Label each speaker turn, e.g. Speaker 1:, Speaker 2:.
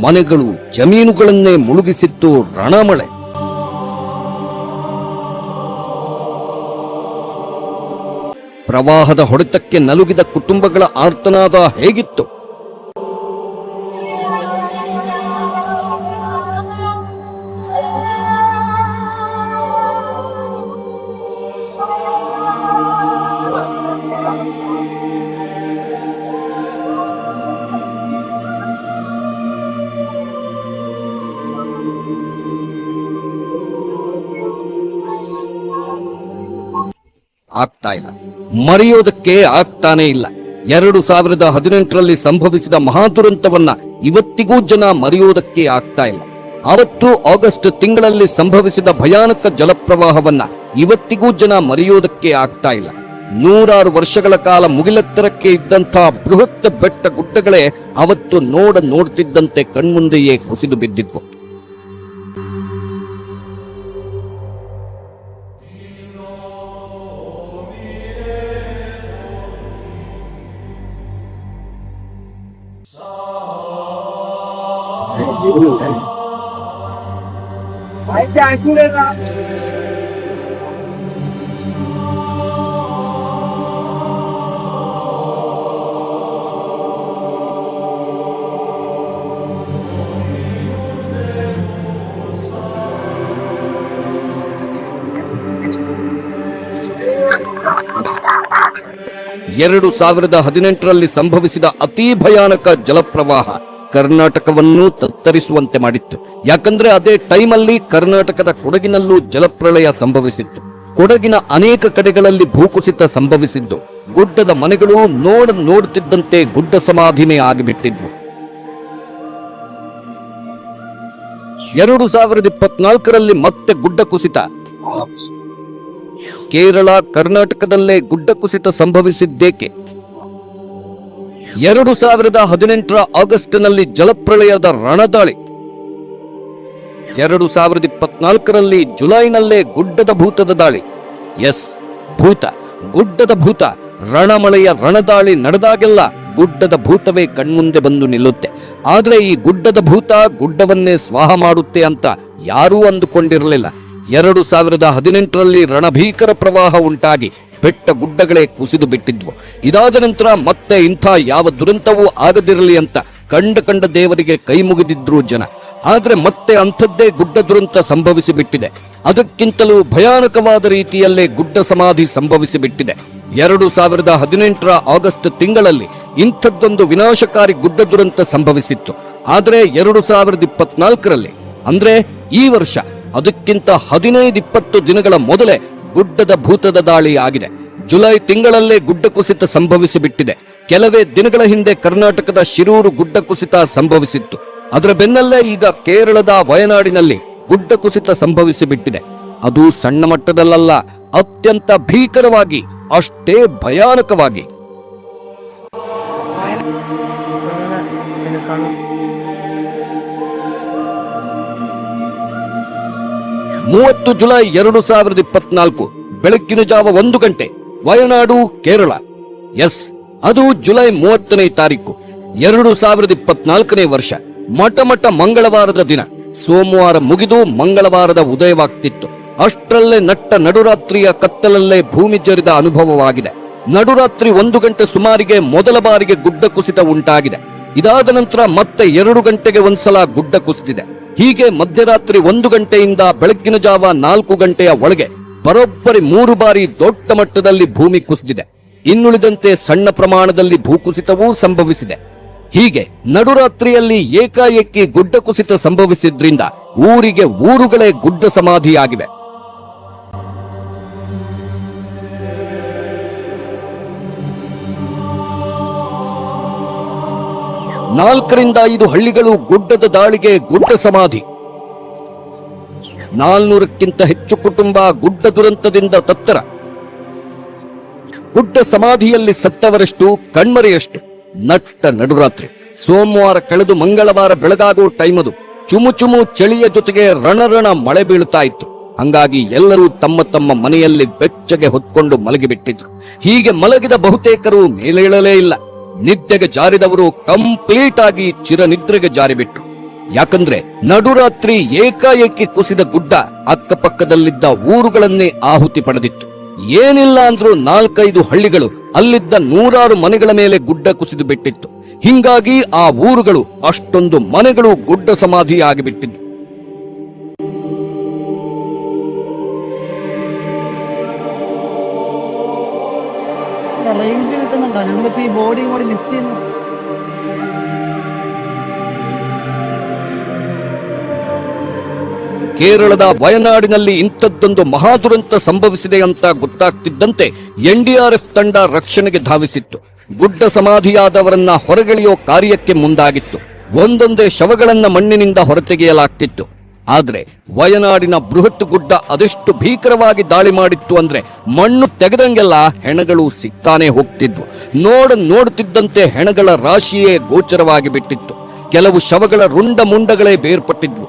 Speaker 1: ಮನೆಗಳು ಜಮೀನುಗಳನ್ನೇ ಮುಳುಗಿಸಿತ್ತು ರಣಮಳೆ. ಪ್ರವಾಹದ ಹೊಡೆತಕ್ಕೆ ನಲುಗಿದ ಕುಟುಂಬಗಳ ಆರ್ತನಾದ ಹೇಗಿತ್ತು? ಆಗ್ತಾ ಇಲ್ಲ, ಮರೆಯೋದಕ್ಕೆ ಆಗ್ತಾನೇ ಇಲ್ಲ. 2018ರಲ್ಲಿ ಸಂಭವಿಸಿದ ಮಹಾದುರಂತವನ್ನ ಇವತ್ತಿಗೂ ಜನ ಮರೆಯೋದಕ್ಕೆ ಆಗ್ತಾ ಇಲ್ಲ. ಅವತ್ತು ಆಗಸ್ಟ್ ತಿಂಗಳಲ್ಲಿ ಸಂಭವಿಸಿದ ಭಯಾನಕ ಜಲಪ್ರವಾಹವನ್ನ ಇವತ್ತಿಗೂ ಜನ ಮರೆಯೋದಕ್ಕೆ ಆಗ್ತಾ ಇಲ್ಲ. 100 ವರ್ಷಗಳ ಕಾಲ ಮುಗಿಲೆತ್ತರಕ್ಕೆ ಇದ್ದಂಥ ಬೃಹತ್ ಬೆಟ್ಟ ಗುಡ್ಡಗಳೇ ಅವತ್ತು ನೋಡ್ತಿದ್ದಂತೆ ಕಣ್ಮುಂದೆಯೇ ಕುಸಿದು ಬಿದ್ದಿದ್ವು. ಎರಡು 2018ರಲ್ಲಿ ಸಂಭವಿಸಿದ ಅತಿ ಭಯಾನಕ ಜಲಪ್ರವಾಹ ಕರ್ನಾಟಕವನ್ನು ತತ್ತರಿಸುವಂತೆ ಮಾಡಿತ್ತು. ಯಾಕಂದ್ರೆ ಅದೇ ಟೈಮಲ್ಲಿ ಕರ್ನಾಟಕದ ಕೊಡಗಿನಲ್ಲೂ ಜಲಪ್ರಳಯ ಸಂಭವಿಸಿತ್ತು. ಕೊಡಗಿನ ಅನೇಕ ಕಡೆಗಳಲ್ಲಿ ಭೂಕುಸಿತ ಸಂಭವಿಸಿದ್ದು ಗುಡ್ಡದ ಮನೆಗಳು ನೋಡುತ್ತಿದ್ದಂತೆ ಗುಡ್ಡ ಸಮಾಧಿನೇ ಆಗಿಬಿಟ್ಟಿದ್ವು. 2024ರಲ್ಲಿ ಮತ್ತೆ ಗುಡ್ಡ ಕುಸಿತ. ಕೇರಳ, ಕರ್ನಾಟಕದಲ್ಲೇ ಗುಡ್ಡ ಕುಸಿತ ಸಂಭವಿಸಿದ್ದೇಕೆ? 2018ರ ಆಗಸ್ಟ್ನಲ್ಲಿ ಜಲಪ್ರಳಯದ ರಣದಾಳಿ. 2024ರಲ್ಲಿ ಜುಲೈನಲ್ಲೇ ಗುಡ್ಡದ ಭೂತದ ದಾಳಿ. ಎಸ್, ಗುಡ್ಡದ ಭೂತ. ರಣಮಳೆಯ ರಣದಾಳಿ ನಡೆದಾಗೆಲ್ಲ ಗುಡ್ಡದ ಭೂತವೇ ಕಣ್ಮುಂದೆ ಬಂದು ನಿಲ್ಲುತ್ತೆ. ಆದ್ರೆ ಈ ಗುಡ್ಡದ ಭೂತ ಗುಡ್ಡವನ್ನೇ ಸ್ವಾಹ ಮಾಡುತ್ತೆ ಅಂತ ಯಾರೂ ಅಂದುಕೊಂಡಿರಲಿಲ್ಲ. 2018ರಲ್ಲಿ ರಣಭೀಕರ ಪ್ರವಾಹ ಉಂಟಾಗಿ ಬೆಟ್ಟ ಗುಡ್ಡಗಳೇ ಕುಸಿದು ಬಿಟ್ಟಿದ್ವು. ಇದಾದ ನಂತರ ಮತ್ತೆ ಇಂಥ ಯಾವ ದುರಂತವೂ ಆಗದಿರಲಿ ಅಂತ ಕಂಡ ದೇವರಿಗೆ ಕೈ ಮುಗಿದಿದ್ರು ಜನ. ಆದ್ರೆ ಮತ್ತೆ ಅಂಥದ್ದೇ ಗುಡ್ಡ ದುರಂತ ಸಂಭವಿಸಿ ಬಿಟ್ಟಿದೆ. ಅದಕ್ಕಿಂತಲೂ ಭಯಾನಕವಾದ ರೀತಿಯಲ್ಲೇ ಗುಡ್ಡ ಸಮಾಧಿ ಸಂಭವಿಸಿ ಬಿಟ್ಟಿದೆ. 2018ರ ಆಗಸ್ಟ್ ತಿಂಗಳಲ್ಲಿ ಇಂಥದ್ದೊಂದು ವಿನಾಶಕಾರಿ ಗುಡ್ಡ ದುರಂತ ಸಂಭವಿಸಿತ್ತು. ಆದ್ರೆ 2024ರಲ್ಲಿ ಅಂದ್ರೆ ಈ ವರ್ಷ ಅದಕ್ಕಿಂತ 15-20 ದಿನಗಳ ಮೊದಲೇ ಗುಡ್ಡದ ಭೂತದ ದಾಳಿ ಆಗಿದೆ. ಜುಲೈ ತಿಂಗಳಲ್ಲೇ ಗುಡ್ಡ ಕುಸಿತ ಸಂಭವಿಸಿ ಬಿಟ್ಟಿದೆ. ಕೆಲವೇ ದಿನಗಳ ಹಿಂದೆ ಕರ್ನಾಟಕದ ಶಿರೂರು ಗುಡ್ಡ ಕುಸಿತ ಸಂಭವಿಸಿತ್ತು. ಅದರ ಬೆನ್ನಲ್ಲೇ ಈಗ ಕೇರಳದ ವಯನಾಡಿನಲ್ಲಿ ಗುಡ್ಡ ಕುಸಿತ ಸಂಭವಿಸಿ ಬಿಟ್ಟಿದೆ. ಅದು ಸಣ್ಣ ಮಟ್ಟದಲ್ಲ, ಅತ್ಯಂತ ಭೀಕರವಾಗಿ, ಅಷ್ಟೇ ಭಯಾನಕವಾಗಿ. 30 ಜುಲೈ 2024 ಬೆಳಗ್ಗಿನ ಜಾವ 1 ಗಂಟೆ, ವಯನಾಡು, ಕೇರಳ. ಎಸ್, ಅದು ಜುಲೈ 30ನೇ ತಾರೀಕು 2024ನೇ ವರ್ಷ. ಮಠ ಮಂಗಳವಾರದ ದಿನ. ಸೋಮವಾರ ಮುಗಿದು ಮಂಗಳವಾರದ ಉದಯವಾಗ್ತಿತ್ತು. ಅಷ್ಟರಲ್ಲೇ ನಡುರಾತ್ರಿಯ ಕತ್ತಲಲ್ಲೇ ಭೂಮಿ ಜರಿದ ಅನುಭವವಾಗಿದೆ. ನಡುರಾತ್ರಿ 1 ಗಂಟೆ ಸುಮಾರಿಗೆ ಮೊದಲ ಬಾರಿಗೆ ಗುಡ್ಡ ಕುಸಿತ ಉಂಟಾಗಿದೆ. ಇದಾದ ನಂತರ ಮತ್ತೆ 2 ಗಂಟೆಗೆ ಒಂದ್ಸಲ ಗುಡ್ಡ ಕುಸಿದಿದೆ. ಹೀಗೆ ಮಧ್ಯರಾತ್ರಿ 1 ಗಂಟೆಯಿಂದ ಬೆಳಗ್ಗಿನ ಜಾವ 4 ಗಂಟೆಯ ಒಳಗೆ ಬರೋಬ್ಬರಿ 3 ಬಾರಿ ದೊಡ್ಡ ಮಟ್ಟದಲ್ಲಿ ಭೂಮಿ ಕುಸಿದಿದೆ. ಇನ್ನುಳಿದಂತೆ ಸಣ್ಣ ಪ್ರಮಾಣದಲ್ಲಿ ಭೂಕುಸಿತವೂ ಸಂಭವಿಸಿದೆ. ಹೀಗೆ ನಡುರಾತ್ರಿಯಲ್ಲಿ ಏಕಾಏಕಿ ಗುಡ್ಡ ಕುಸಿತ ಸಂಭವಿಸಿದ್ರಿಂದ ಊರುಗಳೇ ಗುಡ್ಡ ಸಮಾಧಿಯಾಗಿವೆ. 4ರಿಂದ 5 ಹಳ್ಳಿಗಳು ಗುಡ್ಡದ ದಾಳಿಗೆ ಗುಡ್ಡ ಸಮಾಧಿ. 400ಕ್ಕಿಂತ ಹೆಚ್ಚು ಕುಟುಂಬ ಗುಡ್ಡ ದುರಂತದಿಂದ ತತ್ತರ. ಗುಡ್ಡ ಸಮಾಧಿಯಲ್ಲಿ ಸತ್ತವರೆಷ್ಟು, ಕಣ್ಮರೆಯಷ್ಟು. ನಡುರಾತ್ರಿ ಸೋಮವಾರ ಕಳೆದು ಮಂಗಳವಾರ ಬೆಳಗಾಗುವ ಟೈಮದು. ಚುಮು ಚಳಿಯ ಜೊತೆಗೆ ರಣ ಮಳೆ ಬೀಳುತ್ತಾ ಇತ್ತು. ಹಂಗಾಗಿ ಎಲ್ಲರೂ ತಮ್ಮ ಮನೆಯಲ್ಲಿ ಬೆಚ್ಚಗೆ ಹೊತ್ಕೊಂಡು ಮಲಗಿಬಿಟ್ಟಿದ್ರು. ಹೀಗೆ ಮಲಗಿದ ಬಹುತೇಕರು ಮೇಲೇಳಲೇ ಇಲ್ಲ. ನಿದ್ದೆಗೆ ಜಾರಿದವರು ಕಂಪ್ಲೀಟ್ ಆಗಿ ಚಿರನಿದ್ರೆಗೆ ಜಾರಿಬಿಟ್ರು. ಯಾಕಂದ್ರೆ ನಡುರಾತ್ರಿ ಏಕಾಏಕಿ ಕುಸಿದ ಗುಡ್ಡ ಅಕ್ಕಪಕ್ಕದಲ್ಲಿದ್ದ ಊರುಗಳನ್ನೇ ಆಹುತಿ ಪಡೆದಿತ್ತು. ಏನಿಲ್ಲ ಅಂದ್ರೂ 4-5 ಹಳ್ಳಿಗಳು, ಅಲ್ಲಿದ್ದ 100 ಮನೆಗಳ ಮೇಲೆ ಗುಡ್ಡ ಕುಸಿದು ಬಿಟ್ಟಿತ್ತು. ಹಿಂಗಾಗಿ ಆ ಊರುಗಳು, ಅಷ್ಟೊಂದು ಮನೆಗಳು ಗುಡ್ಡ ಸಮಾಧಿ ಆಗಿಬಿಟ್ಟಿದ್ದು.
Speaker 2: റേഞ്ച് കിട്ടുന്നുണ്ടോ? ഞങ്ങളിപ്പോ ഈ ബോഡി കൂടി ലിഫ്റ്റ് ചെയ്യുന്ന
Speaker 1: ಕೇರಳದ ವಯನಾಡಿನಲ್ಲಿ ಇಂಥದ್ದೊಂದು ಮಹಾದುರಂತ ಸಂಭವಿಸಿದೆ ಅಂತ ಗೊತ್ತಾಗ್ತಿದ್ದಂತೆ ಎನ್ಡಿಆರ್ಎಫ್ ತಂಡ ರಕ್ಷಣೆಗೆ ಧಾವಿಸಿತ್ತು. ಗುಡ್ಡ ಸಮಾಧಿಯಾದವರನ್ನ ಹೊರಗೆಳೆಯೋ ಕಾರ್ಯಕ್ಕೆ ಮುಂದಾಗಿತ್ತು. ಒಂದೊಂದೇ ಶವಗಳನ್ನ ಮಣ್ಣಿನಿಂದ ಹೊರತೆಗೆಯಲಾಗ್ತಿತ್ತು. ಆದ್ರೆ ವಯನಾಡಿನ ಬೃಹತ್ ಗುಡ್ಡ ಅದೆಷ್ಟು ಭೀಕರವಾಗಿ ದಾಳಿ ಮಾಡಿತ್ತು ಅಂದ್ರೆ ಮಣ್ಣು ತೆಗೆದಂಗೆಲ್ಲ ಹೆಣಗಳು ಸಿಗ್ತಾನೆ ಹೋಗ್ತಿದ್ವು. ನೋಡುತ್ತಿದ್ದಂತೆ ಹೆಣಗಳ ರಾಶಿಯೇ ಗೋಚರವಾಗಿ ಬಿಟ್ಟಿತ್ತು. ಕೆಲವು ಶವಗಳ ರುಂಡ ಮುಂಡಗಳೇ ಬೇರ್ಪಟ್ಟಿದ್ವು.